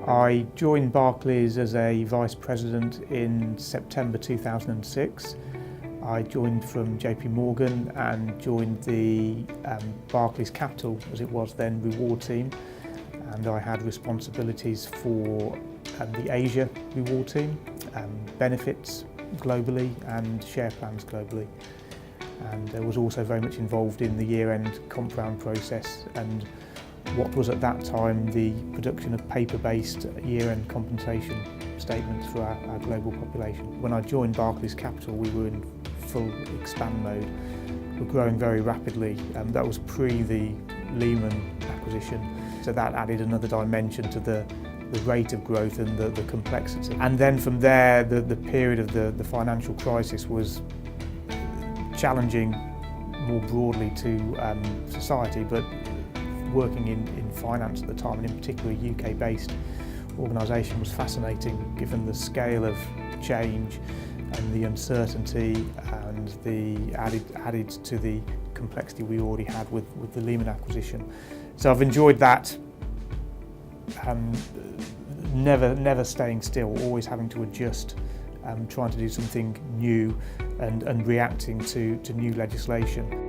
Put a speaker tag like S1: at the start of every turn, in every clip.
S1: I joined Barclays as a Vice President in September 2006. I joined from JP Morgan and joined the Barclays Capital, as it was then, reward team. And I had responsibilities for the Asia reward team, benefits globally and share plans globally. And I was also very much involved in the year-end comp round process and what was at that time the production of paper-based year-end compensation statements for our global population. When I joined Barclays Capital, we were in full expand mode. We were growing very rapidly. That was pre the Lehman acquisition, so that added another dimension to the rate of growth and the complexity. And then from there, the period of the financial crisis was challenging more broadly to society, but working in finance at the time, and in particular a UK-based organisation, was fascinating given the scale of change and the uncertainty and the added to the complexity we already had with the Lehman acquisition. So I've enjoyed that, never staying still, always having to adjust, trying to do something new and reacting to new legislation.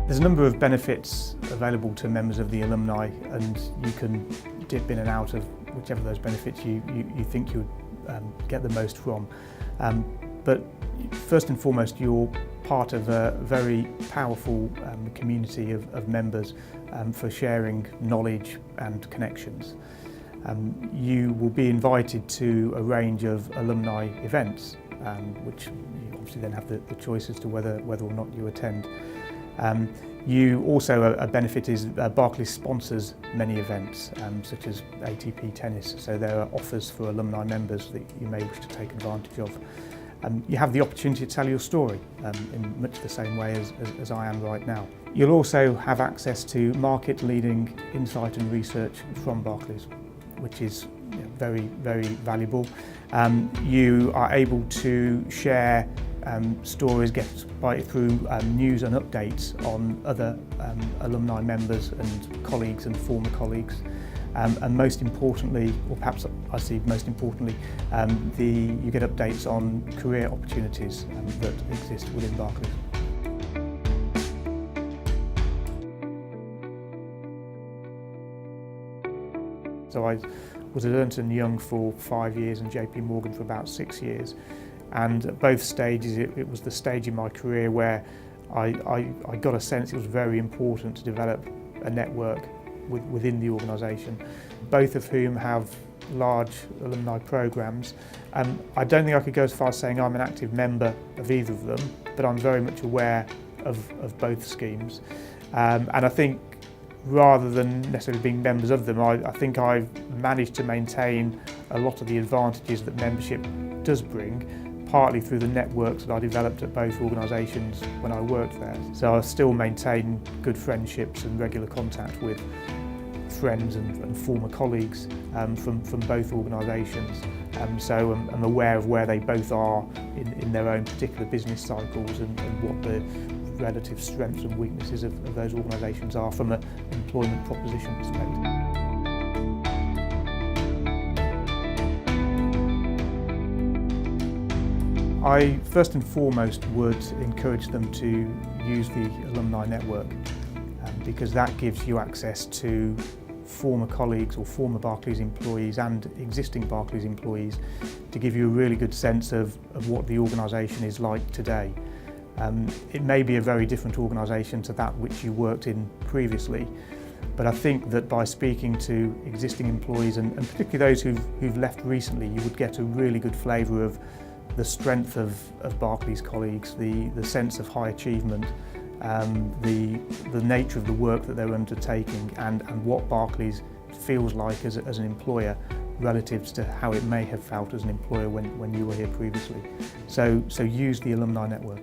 S1: There's a number of benefits available to members of the alumni, and you can dip in and out of whichever of those benefits you think you would get the most from. But first and foremost, you're part of a very powerful community of members for sharing knowledge and connections. You will be invited to a range of alumni events, which you obviously then have the choice as to whether or not you attend. You also, a benefit is Barclays sponsors many events, such as ATP tennis, so there are offers for alumni members that you may wish to take advantage of. You have the opportunity to tell your story in much the same way as I am right now. You'll also have access to market-leading insight and research from Barclays, which is very, very valuable. You are able to share stories, get through news and updates on other alumni members and colleagues and former colleagues. And most importantly, or perhaps I see most importantly, you get updates on career opportunities that exist within Barclays. So I was at Ernst & Young for 5 years and JP Morgan for about 6 years. And at both stages, it was the stage in my career where I got a sense it was very important to develop a network within the organisation, both of whom have large alumni programmes. I don't think I could go as far as saying I'm an active member of either of them, but I'm very much aware of both schemes. And I think rather than necessarily being members of them, I think I've managed to maintain a lot of the advantages that membership does bring, partly through the networks that I developed at both organisations when I worked there. So I still maintain good friendships and regular contact with friends and former colleagues from both organisations. So I'm aware of where they both are in their own particular business cycles and what the relative strengths and weaknesses of those organisations are from an employment proposition perspective. I first and foremost would encourage them to use the alumni network because that gives you access to former colleagues or former Barclays employees and existing Barclays employees to give you a really good sense of what the organisation is like today. It may be a very different organisation to that which you worked in previously, but I think that by speaking to existing employees and particularly those who've left recently, you would get a really good flavour of the strength of Barclays colleagues, the sense of high achievement, the nature of the work that they're undertaking and what Barclays feels like as an employer relative to how it may have felt as an employer when you were here previously. So use the alumni network.